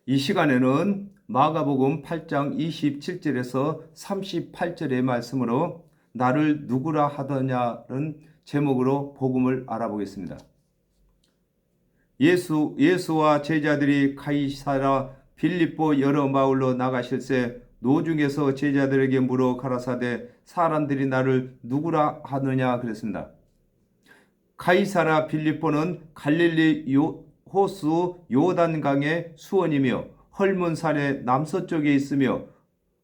이 시간에는 마가복음 8장 27절에서 38절의 말씀으로 나를 누구라 하더냐는 제목으로 복음을 알아보겠습니다. 예수와 제자들이 가이사랴 빌립보 여러 마을로 나가실새 노중에서 제자들에게 물어 가라사대 사람들이 나를 누구라 하느냐 그랬습니다. 가이사랴 빌립보는 갈릴리 호수 요단강의 수원이며 헐문산의 남서쪽에 있으며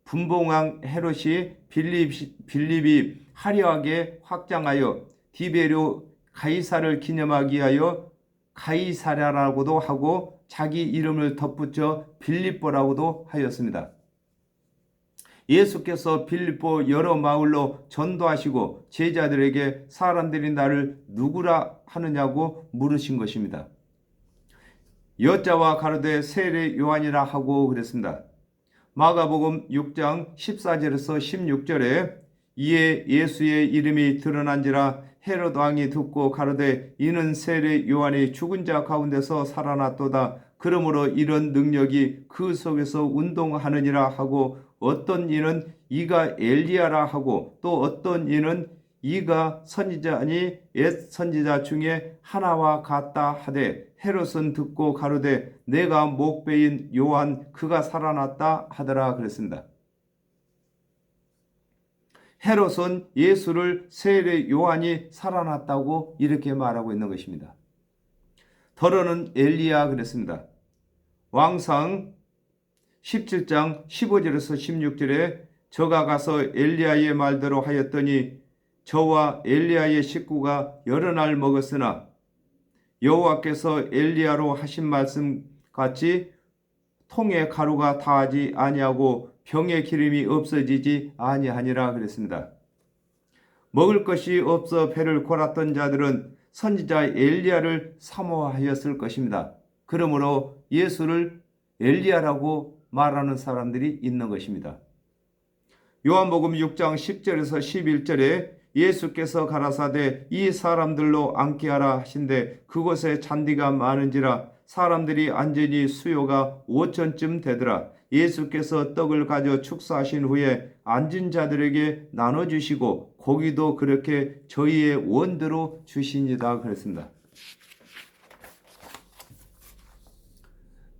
분봉왕 헤롯이 빌립이 화려하게 확장하여 디베료 가이사를 기념하기 위하여 가이사랴라고도 하고 자기 이름을 덧붙여 빌립보라고도 하였습니다. 예수께서 빌립보 여러 마을로 전도하시고 제자들에게 사람들이 나를 누구라 하느냐고 물으신 것입니다. 여자와 가로되 세례 요한이라 하고 그랬습니다. 마가복음 6장 14절에서 16절에 이에 예수의 이름이 드러난지라 헤롯 왕이 듣고 가로되 이는 세례 요한이 죽은 자 가운데서 살아났도다. 그러므로 이런 능력이 그 속에서 운동하느니라 하고 어떤 이는 이가 엘리야라 하고 또 어떤 이는 이가 선지자니 옛 선지자 중에 하나와 같다 하되 헤롯은 듣고 가로되 내가 목베인 요한 그가 살아났다 하더라 그랬습니다. 헤롯은 예수를 세례 요한이 살아났다고 이렇게 말하고 있는 것입니다. 더러는 엘리야 그랬습니다. 왕상 17장 15절에서 16절에 저가 가서 엘리야의 말대로 하였더니 저와 엘리야의 식구가 여러 날 먹었으나 여호와께서 엘리야로 하신 말씀 같이 통에 가루가 다하지 아니하고 병에 기름이 없어지지 아니하니라 그랬습니다. 먹을 것이 없어 배를 골았던 자들은 선지자 엘리야를 사모하였을 것입니다. 그러므로 예수를 엘리야라고 말하는 사람들이 있는 것입니다. 요한복음 6장 10절에서 11절에 예수께서 가라사대 이 사람들로 앉게 하라 하신데 그곳에 잔디가 많은지라 사람들이 앉으니 수요가 5천쯤 되더라. 예수께서 떡을 가져 축사하신 후에 앉은 자들에게 나눠주시고 고기도 그렇게 저희의 원대로 주시니라 그랬습니다.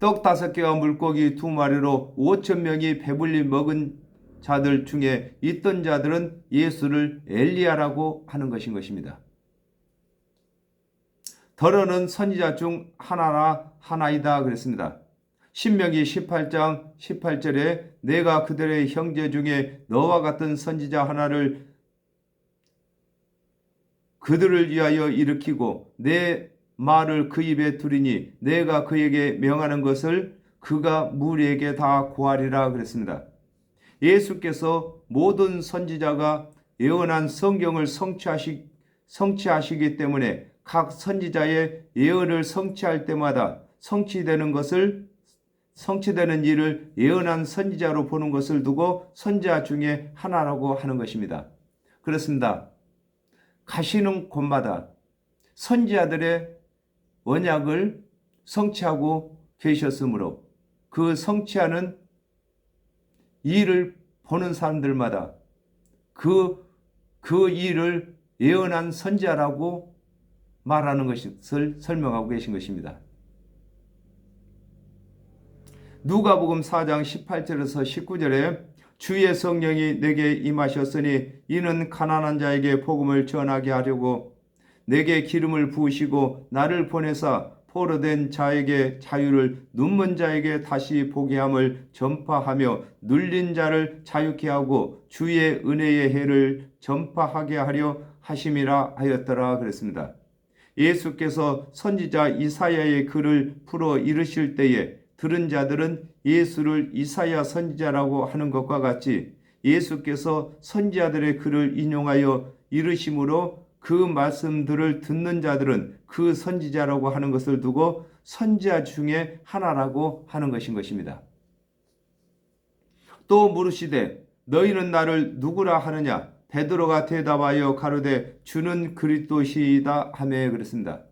떡 5개와 물고기 2마리로 5,000명이 배불리 먹은 자들 중에 있던 자들은 예수를 엘리야라고 하는 것인 것입니다. 더러는 선지자 중 하나이다 그랬습니다. 신명기 18장 18절에 내가 그들의 형제 중에 너와 같은 선지자 하나를 그들을 위하여 일으키고 내 말을 그 입에 두리니 내가 그에게 명하는 것을 그가 무리에게 다 고하리라 그랬습니다. 예수께서 모든 선지자가 예언한 성경을 성취하시기 때문에 각 선지자의 예언을 성취할 때마다 성취되는 일을 예언한 선지자로 보는 것을 두고 선지자 중에 하나라고 하는 것입니다. 그렇습니다. 가시는 곳마다 선지자들의 언약을 성취하고 계셨으므로 그 성취하는 일을 보는 사람들마다 그 일을 예언한 선지자라고 말하는 것을 설명하고 계신 것입니다. 누가복음 4장 18절에서 19절에 주의 성령이 내게 임하셨으니 이는 가난한 자에게 복음을 전하게 하려고 내게 기름을 부으시고 나를 보내사 포로된 자에게 자유를 눈먼 자에게 다시 보게 함을 전파하며 눌린 자를 자유케 하고 주의 은혜의 해를 전파하게 하려 하심이라 하였더라 그랬습니다. 예수께서 선지자 이사야의 글을 풀어 이르실 때에 들은 자들은 예수를 이사야 선지자라고 하는 것과 같이 예수께서 선지자들의 글을 인용하여 이르심으로 그 말씀들을 듣는 자들은 그 선지자라고 하는 것을 두고 선지자 중에 하나라고 하는 것입니다. 또 물으시되 너희는 나를 누구라 하느냐? 베드로가 대답하여 가로되 주는 그리스도시이다 하매 그랬습니다.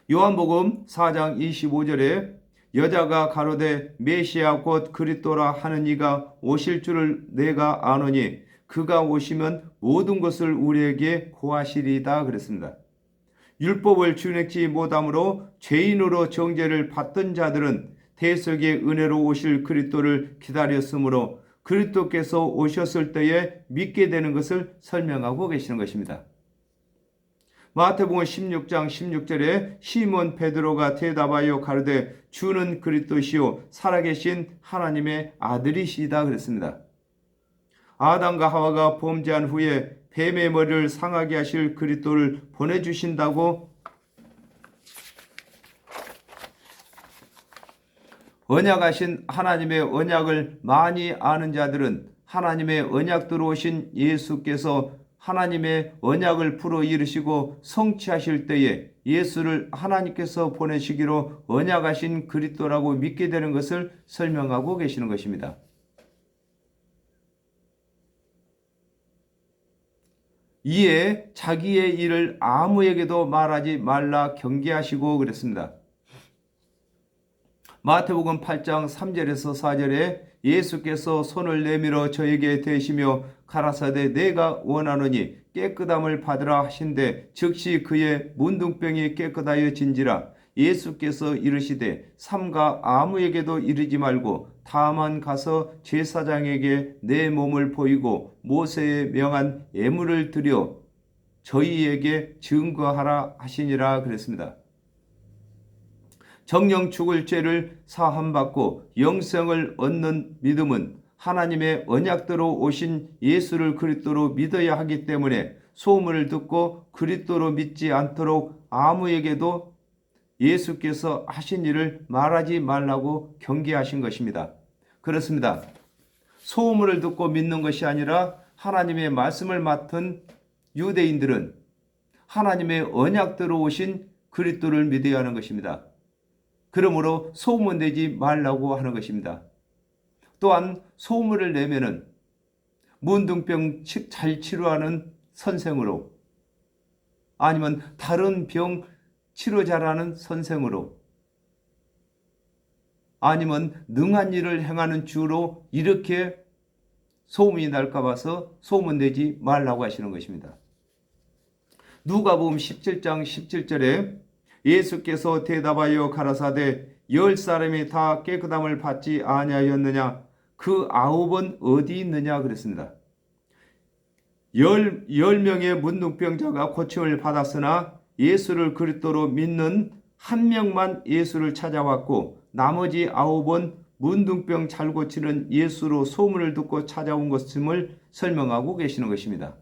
요한복음 4장 25절에 여자가 가로되 메시아 곧 그리스도라 하는 이가 오실 줄을 내가 아노니 그가 오시면 모든 것을 우리에게 고하시리이다 그랬습니다. 율법을 준행치 못함으로 죄인으로 정죄를 받던 자들은 대속의 은혜로 오실 그리스도를 기다렸으므로 그리스도께서 오셨을 때에 믿게 되는 것을 설명하고 계시는 것입니다. 마태복음 16장 16절에 시몬 베드로가 대답하여 가로되 주는 그리스도시요 살아계신 하나님의 아들이시다 그랬습니다. 아담과 하와가 범죄한 후에 뱀의 머리를 상하게 하실 그리스도를 보내주신다고 언약하신 하나님의 언약을 많이 아는 자들은 하나님의 언약대로 오신 예수께서 하나님의 언약을 풀어 이루시고 성취하실 때에 예수를 하나님께서 보내시기로 언약하신 그리스도라고 믿게 되는 것을 설명하고 계시는 것입니다. 이에 자기의 일을 아무에게도 말하지 말라 경계하시고 그랬습니다. 마태복음 8장 3절에서 4절에 예수께서 손을 내밀어 저에게 대시며 가라사대 내가 원하노니 깨끗함을 받으라 하신대 즉시 그의 문둥병이 깨끗하여진지라. 예수께서 이르시되 삼가 아무에게도 이르지 말고 다만 가서 제사장에게 내 몸을 보이고 모세의 명한 예물을 드려 저희에게 증거하라 하시니라 그랬습니다. 정령 죽을 죄를 사함받고 영생을 얻는 믿음은 하나님의 언약대로 오신 예수를 그리스도로 믿어야 하기 때문에 소문을 듣고 그리스도로 믿지 않도록 아무에게도 예수께서 하신 일을 말하지 말라고 경계하신 것입니다. 그렇습니다. 소문을 듣고 믿는 것이 아니라 하나님의 말씀을 맡은 유대인들은 하나님의 언약대로 오신 그리스도를 믿어야 하는 것입니다. 그러므로 소문내지 말라고 하는 것입니다. 또한 소문을 내면은 문둥병 잘 치료하는 선생으로 아니면 다른 병 치료 잘하는 선생으로 아니면 능한 일을 행하는 주로 이렇게 소문이 날까 봐서 소문내지 말라고 하시는 것입니다. 누가복음 17장 17절에 예수께서 대답하여 가라사대 10사람이 다 깨끗함을 받지 아니하였느냐 그 9은 어디 있느냐 그랬습니다. 10명의 문둥병자가 고침을 받았으나 예수를 그리스도로 믿는 한 명만 예수를 찾아왔고 나머지 9은 문둥병 잘 고치는 예수로 소문을 듣고 찾아온 것임을 설명하고 계시는 것입니다.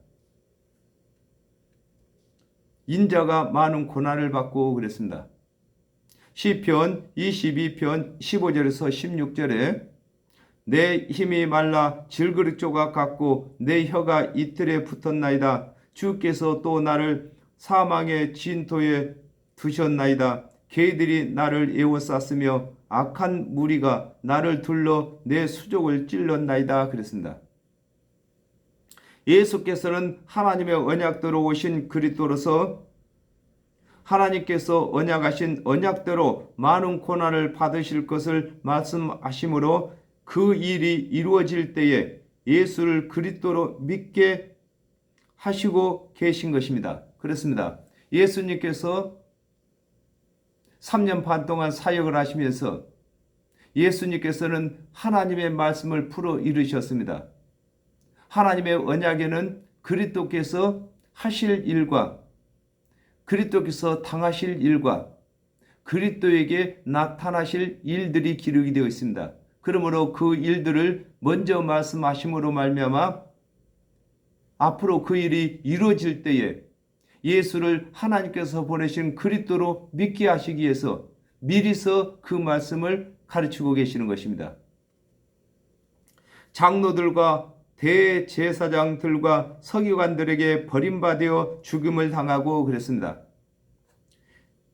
인자가 많은 고난을 받고 그랬습니다. 시편 22편 15절에서 16절에 내 힘이 말라 질그릇 조각 같고 내 혀가 이틀에 붙었나이다. 주께서 또 나를 사망의 진토에 두셨나이다. 개들이 나를 에워쌌으며 악한 무리가 나를 둘러 내 수족을 찔렀나이다 그랬습니다. 예수께서는 하나님의 언약대로 오신 그리스도로서 하나님께서 언약하신 언약대로 많은 고난을 받으실 것을 말씀하시므로 그 일이 이루어질 때에 예수를 그리스도로 믿게 하시고 계신 것입니다. 그렇습니다. 예수님께서 3년 반 동안 사역을 하시면서 예수님께서는 하나님의 말씀을 풀어 이루셨습니다. 하나님의 언약에는 그리스도께서 하실 일과 그리스도께서 당하실 일과 그리스도에게 나타나실 일들이 기록이 되어 있습니다. 그러므로 그 일들을 먼저 말씀하심으로 말미암아 앞으로 그 일이 이루어질 때에 예수를 하나님께서 보내신 그리스도로 믿게 하시기 위해서 미리서 그 말씀을 가르치고 계시는 것입니다. 장로들과 대제사장들과 서기관들에게 버림받아 죽임을 당하고 그랬습니다.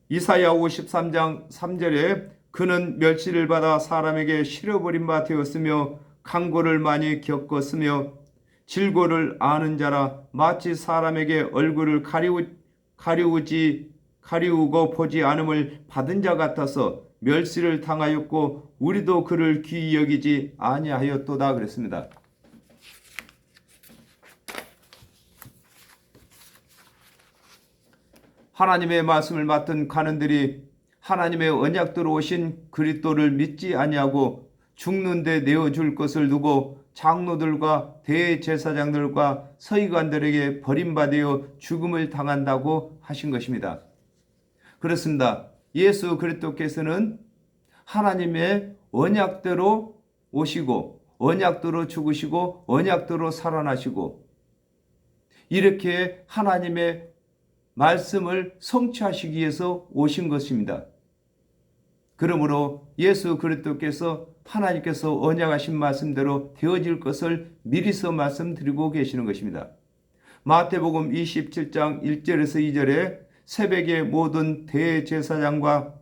이사야 53장 3절에 그는 멸시를 받아 사람에게 실어버린 바 되었으며 강고를 많이 겪었으며 질고를 아는 자라 마치 사람에게 얼굴을 가리우고 보지 않음을 받은 자 같아서 멸시를 당하였고 우리도 그를 귀히 여기지 아니하였도다 그랬습니다. 하나님의 말씀을 맡은 간원들이 하나님의 언약대로 오신 그리스도를 믿지 아니하고 죽는 데 내어줄 것을 두고 장로들과 대제사장들과 서기관들에게 버림받아 죽음을 당한다고 하신 것입니다. 그렇습니다. 예수 그리스도께서는 하나님의 언약대로 오시고 언약대로 죽으시고 언약대로 살아나시고 이렇게 하나님의 말씀을 성취하시기 위해서 오신 것입니다. 그러므로 예수 그리스도께서 하나님께서 언약하신 말씀대로 되어질 것을 미리서 말씀드리고 계시는 것입니다. 마태복음 27장 1절에서 2절에 새벽에 모든 대제사장과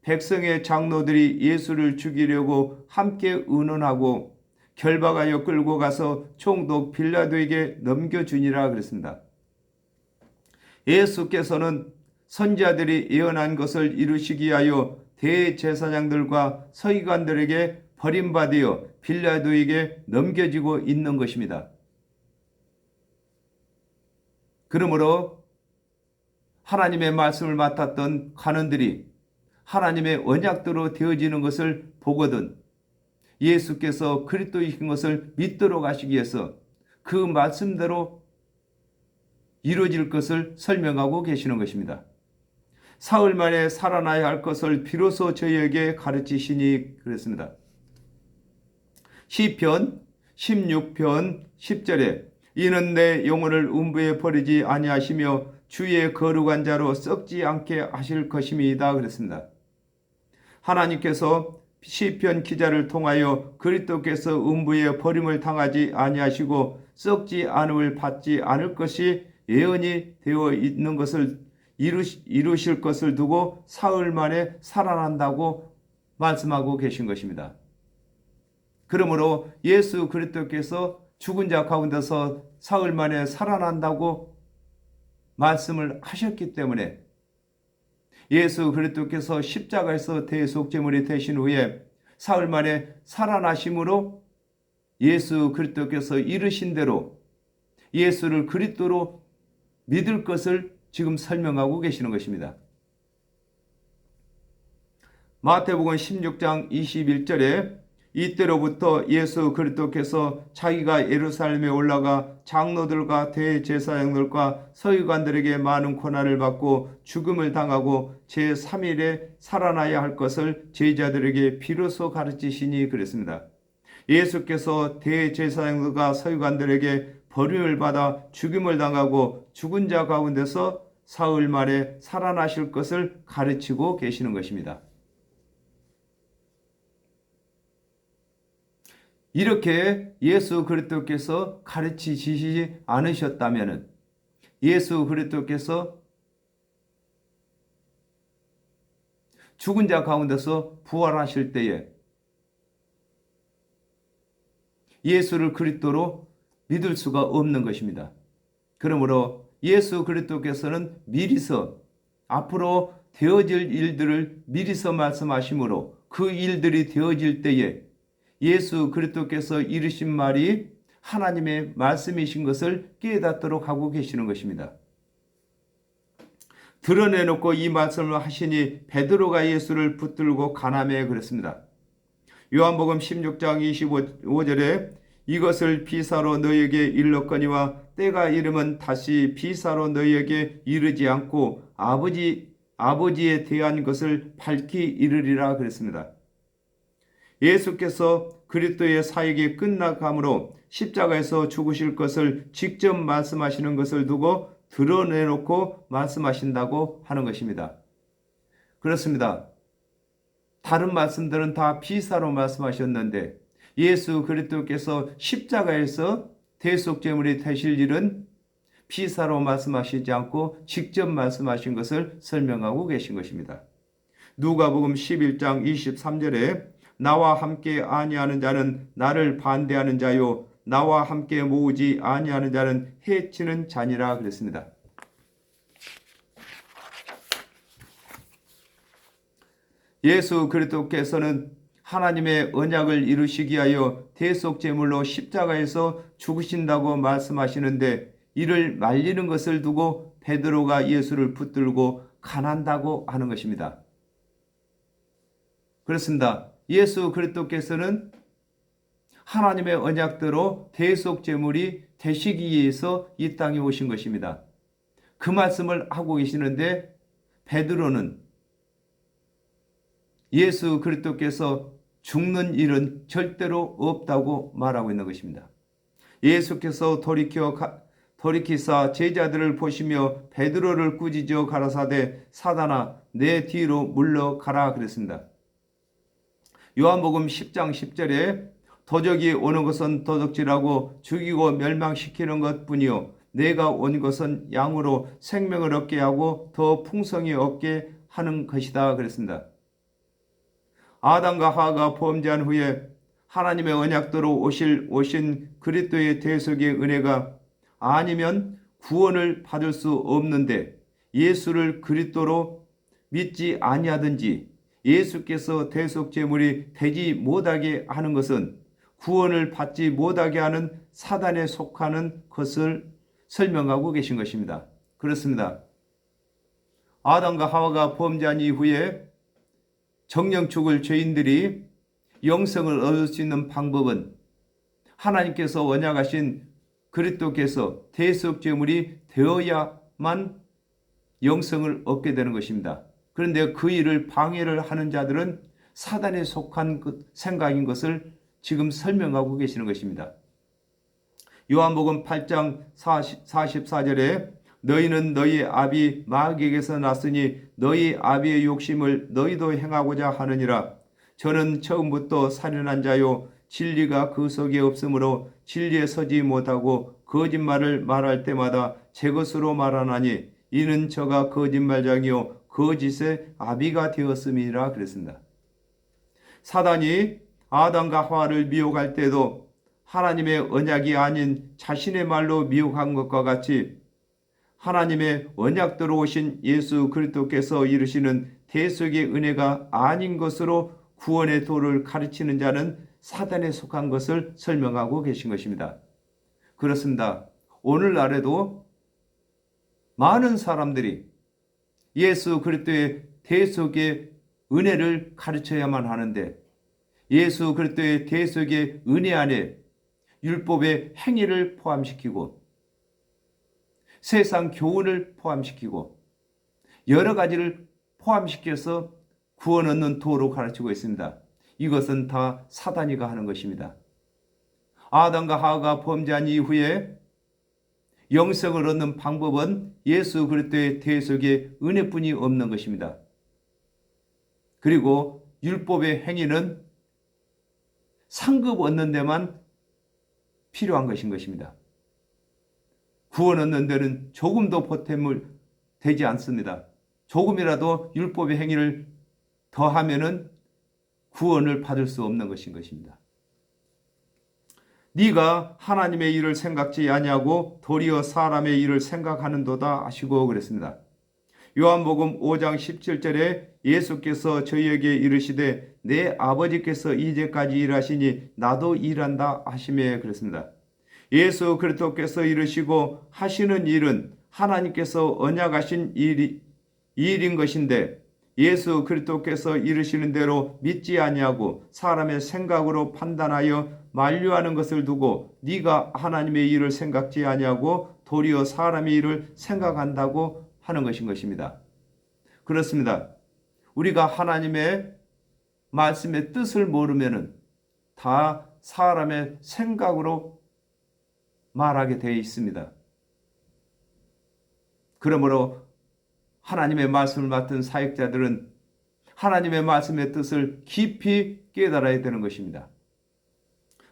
백성의 장로들이 예수를 죽이려고 함께 의논하고 결박하여 끌고 가서 총독 빌라도에게 넘겨주니라 그랬습니다. 예수께서는 선지자들이 예언한 것을 이루시기 위하여 대제사장들과 서기관들에게 버림받아 빌라도에게 넘겨지고 있는 것입니다. 그러므로 하나님의 말씀을 맡았던 간원들이 하나님의 언약대로 되어지는 것을 보거든 예수께서 그리스도이신 것을 믿도록 하시기 위해서 그 말씀대로 이루어질 것을 설명하고 계시는 것입니다. 사흘 만에 살아나야 할 것을 비로소 저희에게 가르치시니 그랬습니다. 시편 16편 10절에 이는 내 영혼을 음부에 버리지 아니하시며 주의 거룩한 자로 썩지 않게 하실 것임이다 그랬습니다. 하나님께서 시편 기자를 통하여 그리스도께서 음부에 버림을 당하지 아니하시고 썩지 않음을 받지 않을 것이 예언이 되어 있는 것을 이루실 것을 두고 사흘 만에 살아난다고 말씀하고 계신 것입니다. 그러므로 예수 그리스도께서 죽은 자 가운데서 사흘 만에 살아난다고 말씀을 하셨기 때문에 예수 그리스도께서 십자가에서 대속제물이 되신 후에 사흘 만에 살아나심으로 예수 그리스도께서 이르신 대로 예수를 그리스도로 믿을 것을 지금 설명하고 계시는 것입니다. 마태복음 16장 21절에 이때로부터 예수 그리스도께서 자기가 예루살렘에 올라가 장로들과 대제사장들과 서기관들에게 많은 고난을 받고 죽음을 당하고 제3일에 살아나야 할 것을 제자들에게 비로소 가르치시니 그랬습니다. 예수께서 대제사장들과 서기관들에게 버림을 받아 죽임을 당하고 죽은 자 가운데서 사흘 만에 살아나실 것을 가르치고 계시는 것입니다. 이렇게 예수 그리스도께서 가르치시지 않으셨다면 예수 그리스도께서 죽은 자 가운데서 부활하실 때에 예수를 그리스도로 믿을 수가 없는 것입니다. 그러므로 예수 그리스도께서는 미리서 앞으로 되어질 일들을 미리서 말씀하시므로 그 일들이 되어질 때에 예수 그리스도께서 이르신 말이 하나님의 말씀이신 것을 깨닫도록 하고 계시는 것입니다. 드러내놓고 이 말씀을 하시니 베드로가 예수를 붙들고 간암해 그랬습니다. 요한복음 16장 25절에 이것을 비사로 너희에게 일렀거니와 때가 이르면 다시 비사로 너희에게 이르지 않고 아버지에 대한 것을 밝히 이르리라 그랬습니다. 예수께서 그리스도의 사역이 끝나감으로 십자가에서 죽으실 것을 직접 말씀하시는 것을 두고 드러내놓고 말씀하신다고 하는 것입니다. 그렇습니다. 다른 말씀들은 다 비사로 말씀하셨는데 예수 그리스도께서 십자가에서 대속제물이 되실 일은 비사로 말씀하시지 않고 직접 말씀하신 것을 설명하고 계신 것입니다. 누가복음 11장 23절에 나와 함께 아니하는 자는 나를 반대하는 자요 나와 함께 모으지 아니하는 자는 해치는 자니라 그랬습니다. 예수 그리스도께서는 하나님의 언약을 이루시기 위하여 대속제물로 십자가에서 죽으신다고 말씀하시는데, 이를 말리는 것을 두고 베드로가 예수를 붙들고 간한다고 하는 것입니다. 그렇습니다. 예수 그리스도께서는 하나님의 언약대로 대속제물이 되시기 위해서 이 땅에 오신 것입니다. 그 말씀을 하고 계시는데, 베드로는 예수 그리스도께서 죽는 일은 절대로 없다고 말하고 있는 것입니다. 예수께서 돌이키사 제자들을 보시며 베드로를 꾸짖어 가라사대 사단아 내 뒤로 물러가라 그랬습니다. 요한복음 10장 10절에 도적이 오는 것은 도적질하고 죽이고 멸망시키는 것뿐이요 내가 온 것은 양으로 생명을 얻게 하고 더 풍성히 얻게 하는 것이다 그랬습니다. 아담과 하와가 범죄한 후에 하나님의 언약대로 오신 그리스도의 대속의 은혜가 아니면 구원을 받을 수 없는데, 예수를 그리스도로 믿지 아니하든지 예수께서 대속제물이 되지 못하게 하는 것은 구원을 받지 못하게 하는 사단에 속하는 것을 설명하고 계신 것입니다. 그렇습니다. 아담과 하와가 범죄한 이후에 정령 죽을 죄인들이 영생을 얻을 수 있는 방법은 하나님께서 언약하신 그리스도께서 대속제물이 되어야만 영생을 얻게 되는 것입니다. 그런데 그 일을 방해를 하는 자들은 사단에 속한 그 생각인 것을 지금 설명하고 계시는 것입니다. 요한복음 8장 44절에 너희는 너희 아비 마귀에게서 났으니 너희 아비의 욕심을 너희도 행하고자 하느니라. 저는 처음부터 살인한 자요 진리가 그 속에 없으므로 진리에 서지 못하고 거짓말을 말할 때마다 제 것으로 말하나니 이는 저가 거짓말장이요 거짓의 아비가 되었음이라 그랬습니다. 사단이 아담과 하와를 미혹할 때도 하나님의 언약이 아닌 자신의 말로 미혹한 것과 같이 하나님의 언약대로 오신 예수 그리스도께서 이루시는 대속의 은혜가 아닌 것으로 구원의 도를 가르치는 자는 사단에 속한 것을 설명하고 계신 것입니다. 그렇습니다. 오늘날에도 많은 사람들이 예수 그리스도의 대속의 은혜를 가르쳐야만 하는데, 예수 그리스도의 대속의 은혜 안에 율법의 행위를 포함시키고 세상 교훈을 포함시키고 여러 가지를 포함시켜서 구원 얻는 도로 가르치고 있습니다. 이것은 다 사단이가 하는 것입니다. 아담과 하와가 범죄한 이후에 영생을 얻는 방법은 예수 그리스도의 대속의 은혜뿐이 없는 것입니다. 그리고 율법의 행위는 상급 얻는 데만 필요한 것인 것입니다. 구원 얻는 데는 조금도 보탬을 되지 않습니다. 조금이라도 율법의 행위를 더하면은 구원을 받을 수 없는 것인 것입니다. 네가 하나님의 일을 생각지 아니하고 도리어 사람의 일을 생각하는도다 하시고 그랬습니다. 요한복음 5장 17절에 예수께서 저희에게 이르시되 내 아버지께서 이제까지 일하시니 나도 일한다 하시며 그랬습니다. 예수 그리스도께서 이르시고 하시는 일은 하나님께서 언약하신 일인 것인데, 예수 그리스도께서 이르시는 대로 믿지 아니하고 사람의 생각으로 판단하여 만류하는 것을 두고 네가 하나님의 일을 생각지 아니하고 도리어 사람의 일을 생각한다고 하는 것인 것입니다. 그렇습니다. 우리가 하나님의 말씀의 뜻을 모르면은 다 사람의 생각으로 말하게 되어 있습니다. 그러므로 하나님의 말씀을 맡은 사역자들은 하나님의 말씀의 뜻을 깊이 깨달아야 되는 것입니다.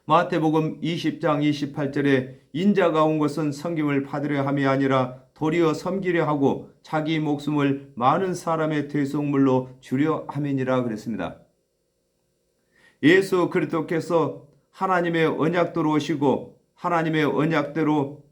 마태복음 20장 28절에 인자가 온 것은 섬김을 받으려 함이 아니라 도리어 섬기려 하고 자기 목숨을 많은 사람의 대속물로 주려 함이니라 그랬습니다. 예수 그리스도께서 하나님의 언약대로 오시고 하나님의 언약대로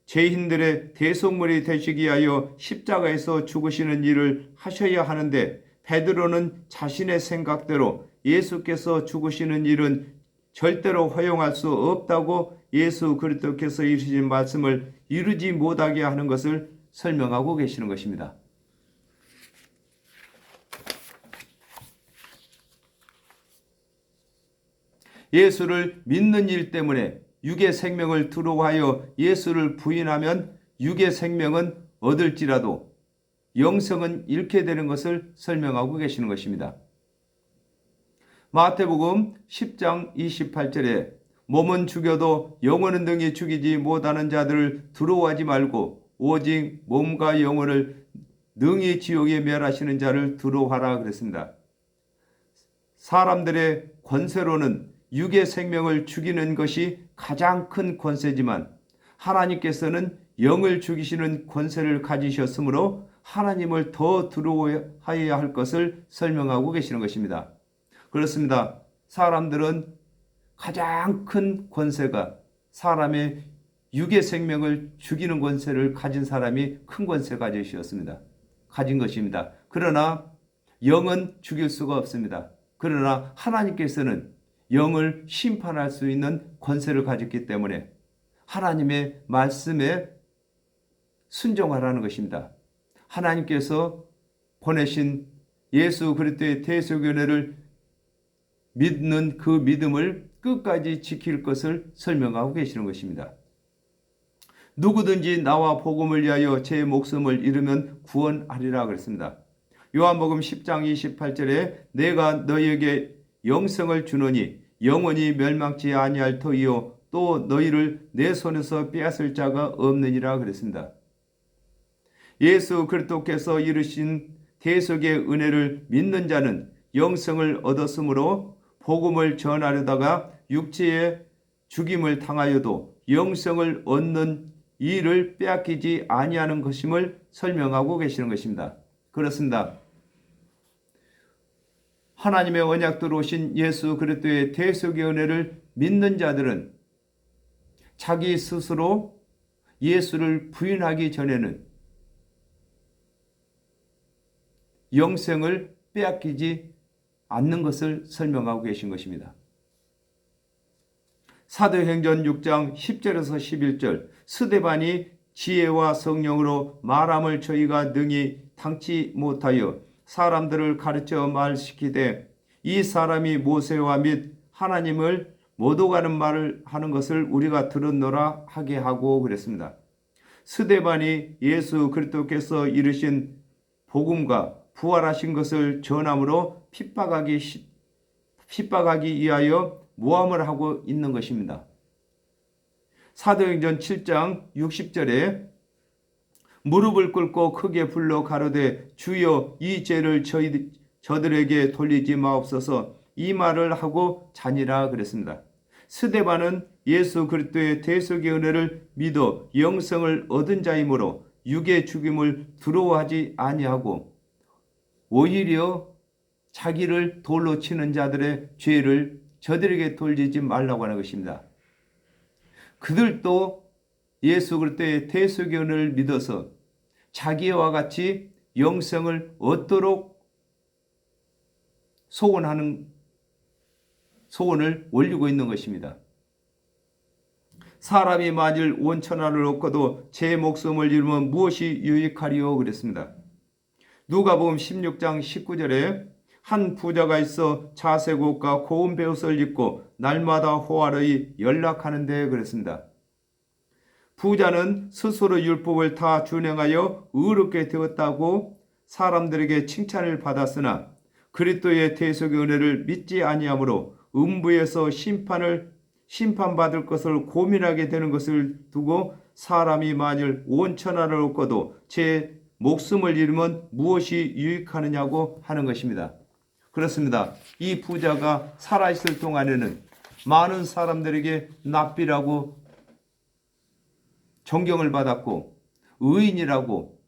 죄인들의 대속물이 되시기 위하여 십자가에서 죽으시는 일을 하셔야 하는데, 베드로는 자신의 생각대로 예수께서 죽으시는 일은 절대로 허용할 수 없다고 예수 그리스도께서 이루신 말씀을 이루지 못하게 하는 것을 설명하고 계시는 것입니다. 예수를 믿는 일 때문에 육의 생명을 두려워하여 예수를 부인하면 육의 생명은 얻을지라도 영생은 잃게 되는 것을 설명하고 계시는 것입니다. 마태복음 10장 28절에 몸은 죽여도 영혼은 능히 죽이지 못하는 자들을 두려워하지 말고 오직 몸과 영혼을 능히 지옥에 멸하시는 자를 두려워하라 그랬습니다. 사람들의 권세로는 육의 생명을 죽이는 것이 가장 큰 권세지만 하나님께서는 영을 죽이시는 권세를 가지셨으므로 하나님을 더 두려워해야 할 것을 설명하고 계시는 것입니다. 그렇습니다. 사람들은 가장 큰 권세가 사람의 육의 생명을 죽이는 권세를 가진 사람이 큰 권세 가진 것입니다. 그러나 영은 죽일 수가 없습니다. 그러나 하나님께서는 영을 심판할 수 있는 권세를 가졌기 때문에 하나님의 말씀에 순종하라는 것입니다. 하나님께서 보내신 예수 그리스도의 대속연회를 믿는 그 믿음을 끝까지 지킬 것을 설명하고 계시는 것입니다. 누구든지 나와 복음을 위하여 제 목숨을 잃으면 구원하리라 그랬습니다. 요한복음 10장 28절에 내가 너희에게 영생을 주노니 영원히 멸망치 아니할 터이요 또 너희를 내 손에서 빼앗을 자가 없느니라 그랬습니다. 예수 그리스도께서 이루신 대속의 은혜를 믿는 자는 영생을 얻었으므로 복음을 전하려다가 육체의 죽임을 당하여도 영생을 얻는 일을 빼앗기지 아니하는 것임을 설명하고 계시는 것입니다. 그렇습니다. 하나님의 언약대로 오신 예수 그리스도의 대속의 은혜를 믿는 자들은 자기 스스로 예수를 부인하기 전에는 영생을 빼앗기지 않는 것을 설명하고 계신 것입니다. 사도행전 6장 10절에서 11절 스데반이 지혜와 성령으로 말함을 저희가 능히 당치 못하여 사람들을 가르쳐 말시키되 이 사람이 모세와 및 하나님을 못 오가는 말을 하는 것을 우리가 들었노라 하게 하고 그랬습니다. 스데반이 예수 그리스도께서 이루신 복음과 부활하신 것을 전함으로 핍박하기 위하여 모함을 하고 있는 것입니다. 사도행전 7장 60절에 무릎을 꿇고 크게 불러 가로되 주여 이 죄를 저들에게 돌리지 마옵소서 이 말을 하고 자니라 그랬습니다. 스데반은 예수 그리스도의 대속의 은혜를 믿어 영생을 얻은 자이므로 육의 죽임을 두려워하지 아니하고 오히려 자기를 돌로 치는 자들의 죄를 저들에게 돌리지 말라고 하는 것입니다. 그들도 예수 그리스도의 대속의 은혜를 믿어서 자기와 같이 영생을 얻도록 소원을 올리고 있는 것입니다. 사람이 만일 온 천하를 얻고도 제 목숨을 잃으면 무엇이 유익하리요 그랬습니다. 누가복음 16장 19절에 한 부자가 있어 자색 옷과 고운 베옷을 입고 날마다 호화로이 연락하는데 그랬습니다. 부자는 스스로 율법을 다 준행하여 의롭게 되었다고 사람들에게 칭찬을 받았으나 그리스도의 대속의 은혜를 믿지 아니하므로 음부에서 심판받을 것을 고민하게 되는 것을 두고 사람이 만일 온 천하를 얻고도 제 목숨을 잃으면 무엇이 유익하느냐고 하는 것입니다. 그렇습니다. 이 부자가 살아있을 동안에는 많은 사람들에게 납비라고 존경을 받았고 의인이라고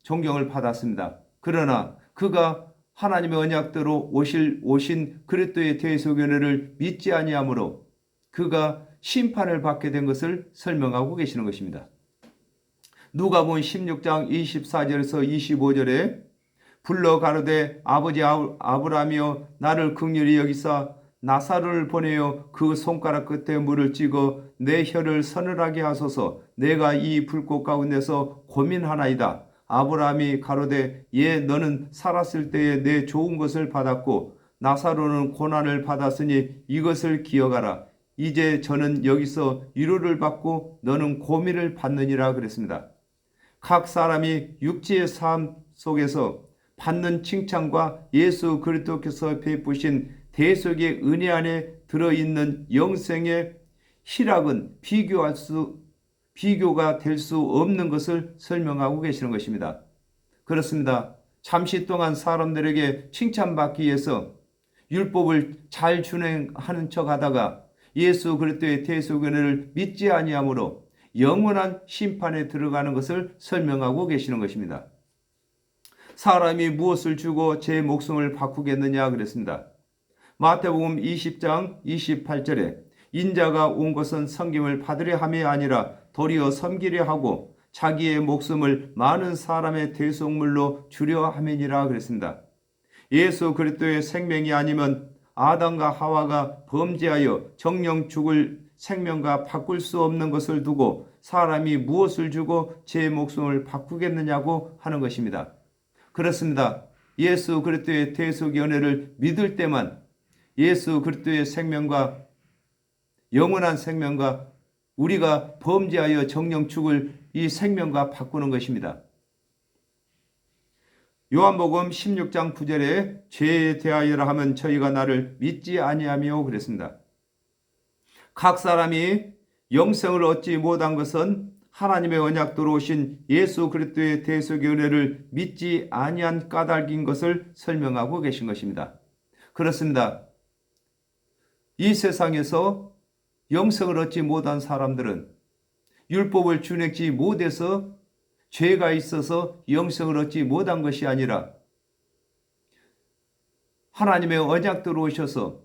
존경을 받았습니다. 그러나 그가 하나님의 언약대로 오신 그리스도의 대속의 은혜를 믿지 아니하므로 그가 심판을 받게 된 것을 설명하고 계시는 것입니다. 누가복음 16장 24절에서 25절에 불러 가로되 아버지 아브라함이여 나를 긍휼히 여기사 나사로를 보내어 그 손가락 끝에 물을 찍어 내 혀를 서늘하게 하소서. 내가 이 불꽃 가운데서 고민하나이다. 아브라함이 가로되 예 너는 살았을 때에 내 좋은 것을 받았고 나사로는 고난을 받았으니 이것을 기억하라. 이제 저는 여기서 위로를 받고 너는 고민을 받느니라 그랬습니다. 각 사람이 육체의 삶 속에서 받는 칭찬과 예수 그리스도께서 베푸신 대속의 은혜 안에 들어있는 영생의 희락은 비교가 될 수 없는 것을 설명하고 계시는 것입니다. 그렇습니다. 잠시 동안 사람들에게 칭찬받기 위해서 율법을 잘 준행하는 척하다가 예수 그리스도의 대속의 은혜를 믿지 아니하므로 영원한 심판에 들어가는 것을 설명하고 계시는 것입니다. 사람이 무엇을 주고 제 목숨을 바꾸겠느냐 그랬습니다. 마태복음 20장 28절에 인자가 온 것은 섬김을 받으려 함이 아니라 도리어 섬기려 하고 자기의 목숨을 많은 사람의 대속물로 주려 함이니라 그랬습니다. 예수 그리스도의 생명이 아니면 아담과 하와가 범죄하여 정령 죽을 생명과 바꿀 수 없는 것을 두고 사람이 무엇을 주고 제 목숨을 바꾸겠느냐고 하는 것입니다. 그렇습니다. 예수 그리스도의 대속의 은혜를 믿을 때만 예수 그리스도의 생명과 영원한 생명과 우리가 범죄하여 정령 죽을 이 생명과 바꾸는 것입니다. 요한복음 16장 9절에 죄에 대하여라 하면 저희가 나를 믿지 아니하며 그랬습니다. 각 사람이 영생을 얻지 못한 것은 하나님의 언약도로 오신 예수 그리스도의 대속의 은혜를 믿지 아니한 까닭인 것을 설명하고 계신 것입니다. 그렇습니다. 이 세상에서 영생을 얻지 못한 사람들은 율법을 준행치 못해서 죄가 있어서 영생을 얻지 못한 것이 아니라 하나님의 언약도로 오셔서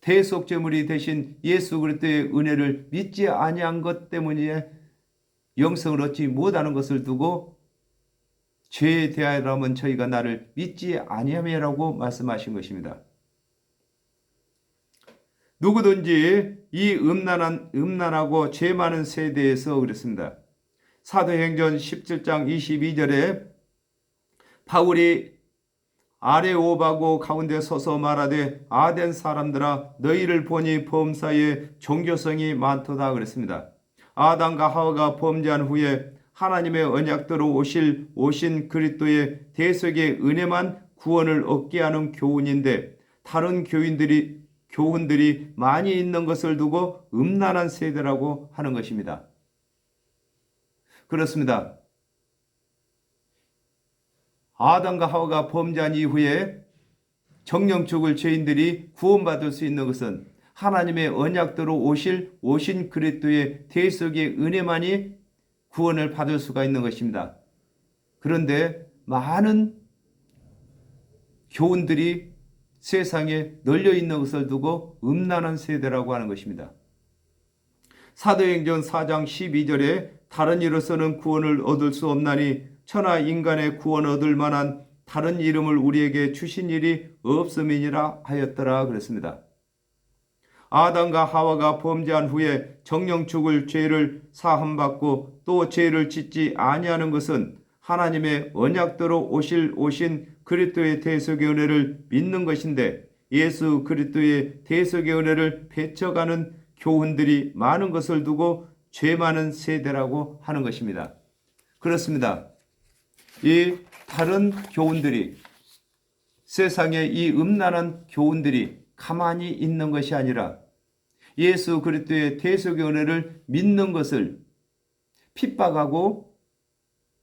대속제물이 되신 예수 그리스도의 은혜를 믿지 아니한 것 때문에 영생을 얻지 못하는 것을 두고 죄에 대하여라면 저희가 나를 믿지 아니함이라고 말씀하신 것입니다. 누구든지 이 음란하고 죄 많은 세대에서 그랬습니다. 사도행전 17장 22절에 바울이 아레오바고 가운데 서서 말하되 아덴 사람들아 너희를 보니 범사에 종교성이 많도다 그랬습니다. 아담과 하와가 범죄한 후에 하나님의 언약대로 오신 그리스도의 대속의 은혜만 구원을 얻게 하는 교훈인데 다른 교훈들이 많이 있는 것을 두고 음란한 세대라고 하는 것입니다. 그렇습니다. 아담과 하와가 범죄한 이후에 정령 죽을 죄인들이 구원받을 수 있는 것은 하나님의 언약대로 오신 그리스도의 대속의 은혜만이 구원을 받을 수가 있는 것입니다. 그런데 많은 교훈들이 세상에 널려 있는 것을 두고 음란한 세대라고 하는 것입니다. 사도행전 4장 12절에 다른 이로서는 구원을 얻을 수 없나니 천하 인간의 구원 얻을 만한 다른 이름을 우리에게 주신 일이 없음이니라 하였더라 그랬습니다. 아담과 하와가 범죄한 후에 정령 죽을 죄를 사함받고 또 죄를 짓지 아니하는 것은 하나님의 언약대로 오신 그리스도의 대속의 은혜를 믿는 것인데 예수 그리스도의 대속의 은혜를 배척하는 교훈들이 많은 것을 두고 죄 많은 세대라고 하는 것입니다. 그렇습니다. 이 다른 교훈들이 세상의 이 음란한 교훈들이 가만히 있는 것이 아니라 예수 그리스도의 대속의 은혜를 믿는 것을 핍박하고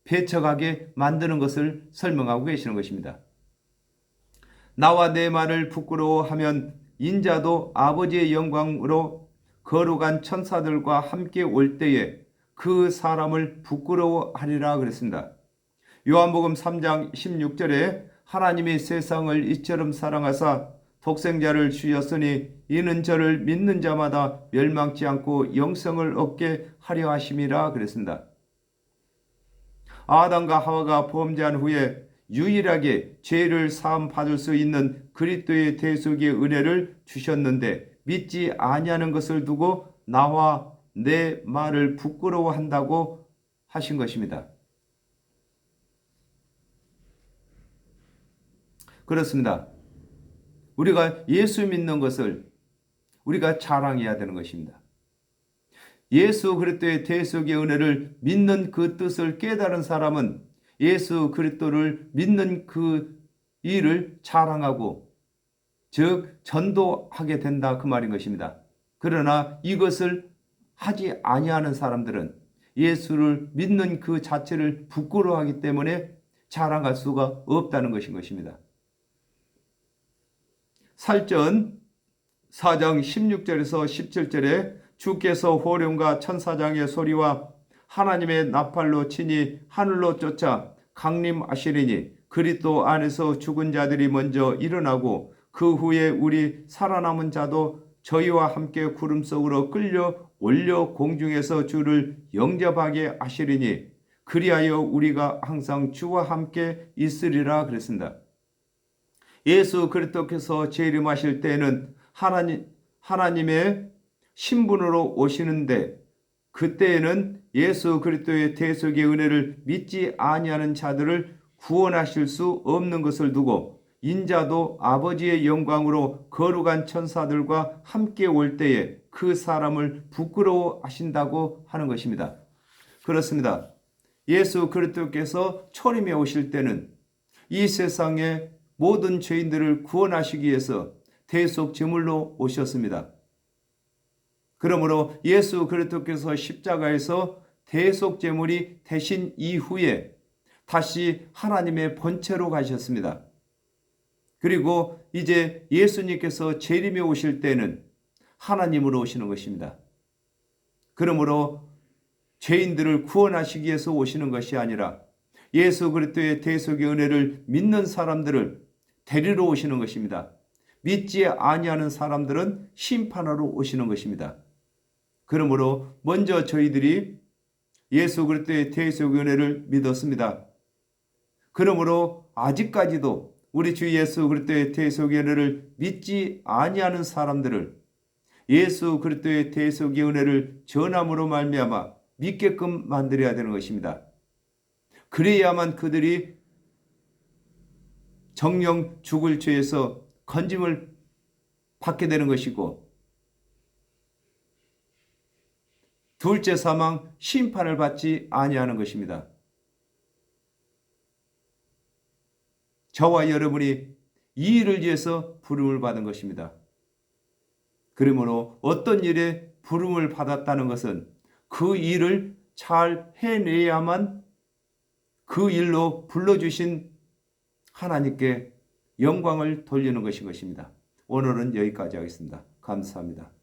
배척하게 만드는 것을 설명하고 계시는 것입니다. 나와 내 말을 부끄러워하면 인자도 아버지의 영광으로 거룩한 천사들과 함께 올 때에 그 사람을 부끄러워하리라 그랬습니다. 요한복음 3장 16절에 하나님이 세상을 이처럼 사랑하사 독생자를 주셨으니 이는 저를 믿는 자마다 멸망치 않고 영생을 얻게 하려 하심이라 그랬습니다. 아담과 하와가 범죄한 후에 유일하게 죄를 사함 받을 수 있는 그리스도의 대속의 은혜를 주셨는데 믿지 아니하는 것을 두고 나와 내 말을 부끄러워한다고 하신 것입니다. 그렇습니다. 우리가 예수 믿는 것을 우리가 자랑해야 되는 것입니다. 예수 그리스도의 대속의 은혜를 믿는 그 뜻을 깨달은 사람은 예수 그리스도를 믿는 그 일을 자랑하고 즉 전도하게 된다 그 말인 것입니다. 그러나 이것을 하지 아니하는 사람들은 예수를 믿는 그 자체를 부끄러워하기 때문에 자랑할 수가 없다는 것인 것입니다. 살전 4장 16절에서 17절에 주께서 호령과 천사장의 소리와 하나님의 나팔로 치니 하늘로 쫓아 강림하시리니 그리스도 안에서 죽은 자들이 먼저 일어나고 그 후에 우리 살아남은 자도 저희와 함께 구름 속으로 끌려 올려 공중에서 주를 영접하게 하시리니 그리하여 우리가 항상 주와 함께 있으리라 그랬습니다. 예수 그리스도께서 재림하실 때에는 하나님의 신분으로 오시는데 그때에는 예수 그리스도의 대속의 은혜를 믿지 아니하는 자들을 구원하실 수 없는 것을 두고 인자도 아버지의 영광으로 거룩한 천사들과 함께 올 때에 그 사람을 부끄러워하신다고 하는 것입니다. 그렇습니다. 예수 그리스도께서 초림에 오실 때는 이 세상의 모든 죄인들을 구원하시기 위해서 대속 제물로 오셨습니다. 그러므로 예수 그리스도께서 십자가에서 대속 제물이 되신 이후에 다시 하나님의 본체로 가셨습니다. 그리고 이제 예수님께서 재림에 오실 때는 하나님으로 오시는 것입니다. 그러므로 죄인들을 구원하시기 위해서 오시는 것이 아니라 예수 그리스도의 대속의 은혜를 믿는 사람들을 데리러 오시는 것입니다. 믿지 아니하는 사람들은 심판하러 오시는 것입니다. 그러므로 먼저 저희들이 예수 그리스도의 대속의 은혜를 믿었습니다. 그러므로 아직까지도 우리 주 예수 그리스도의 대속의 은혜를 믿지 아니하는 사람들을 예수 그리스도의 대속의 은혜를 전함으로 말미암아 믿게끔 만들어야 되는 것입니다. 그래야만 그들이 정령 죽을 죄에서 건짐을 받게 되는 것이고 둘째 사망 심판을 받지 아니하는 것입니다. 저와 여러분이 이 일을 위해서 부름을 받은 것입니다. 그러므로 어떤 일에 부름을 받았다는 것은 그 일을 잘 해내야만 그 일로 불러주신 하나님께 영광을 돌리는 것인 것입니다. 오늘은 여기까지 하겠습니다. 감사합니다.